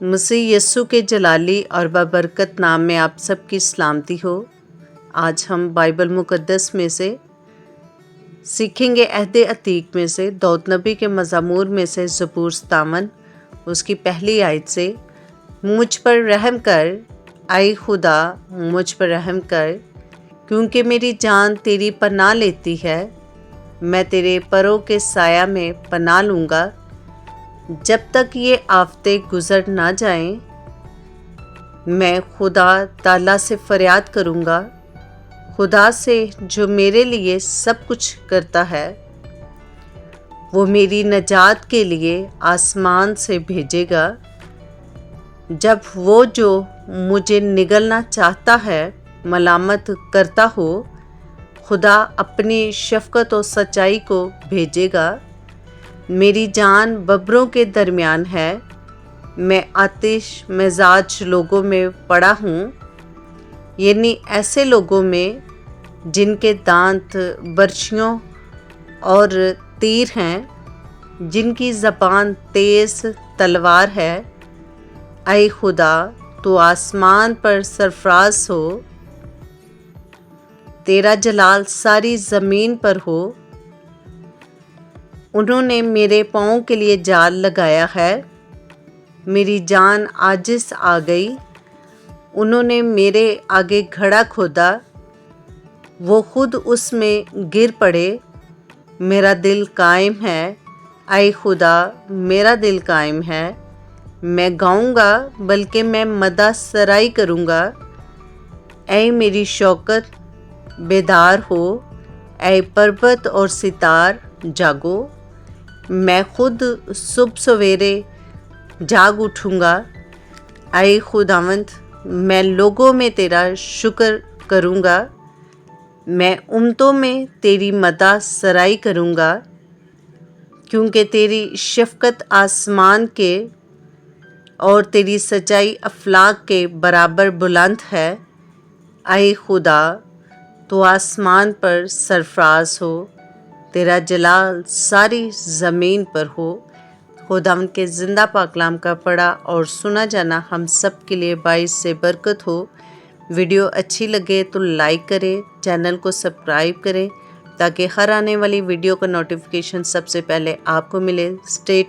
مسیح یسوع کے جلالی اور بابرکت نام میں آپ سب کی سلامتی ہو۔ آج ہم بائبل مقدس میں سے سیکھیں گے عہد عتیق میں سے داؤد نبی کے مزامور میں سے زبور 57 اس کی پہلی آیت سے، مجھ پر رحم کر اے خدا، مجھ پر رحم کر، کیونکہ میری جان تیری پناہ لیتی ہے۔ میں تیرے پروں کے سایہ میں پناہ لوں گا، جب تک یہ آفتیں گزر نہ جائیں۔ میں خدا تعالیٰ سے فریاد کروں گا، خدا سے جو میرے لیے سب کچھ کرتا ہے۔ وہ میری نجات کے لیے آسمان سے بھیجے گا۔ جب وہ جو مجھے نگلنا چاہتا ہے ملامت کرتا ہو، خدا اپنی شفقت و سچائی کو بھیجے گا۔ میری جان ببروں کے درمیان ہے، میں آتش مزاج لوگوں میں پڑا ہوں، یعنی ایسے لوگوں میں جن کے دانت برچھیوں اور تیر ہیں، جن کی زبان تیز تلوار ہے۔ اے خدا، تو آسمان پر سرفراز ہو، تیرا جلال ساری زمین پر ہو۔ انہوں نے میرے پاؤں کے لیے جال لگایا ہے، میری جان عاجز آ گئی۔ انہوں نے میرے آگے گھڑا کھودا، وہ خود اس میں گر پڑے۔ میرا دل قائم ہے، اے خدا، میرا دل قائم ہے۔ میں گاؤں گا بلکہ میں مدح سرائی کروں گا۔ اے میری شوکت، بیدار ہو، اے پربت اور ستار، جاگو۔ میں خود صبح سویرے جاگ اٹھوں گا۔ اے خداوند، میں لوگوں میں تیرا شکر کروں گا، میں امتوں میں تیری مدح سرائی کروں گا، کیونکہ تیری شفقت آسمان کے اور تیری سچائی افلاک کے برابر بلند ہے۔ اے خدا، تو آسمان پر سرفراز ہو، تیرا جلال ساری زمین پر ہو۔ خداوند کے زندہ پاک کلام کا پڑھا اور سنا جانا ہم سب کے لیے باعث سے برکت ہو۔ ویڈیو اچھی لگے تو لائک کریں، چینل کو سبسکرائب کریں تاکہ ہر آنے والی ویڈیو کا نوٹیفیکیشن سب سے پہلے آپ کو ملے۔ Stay tuned.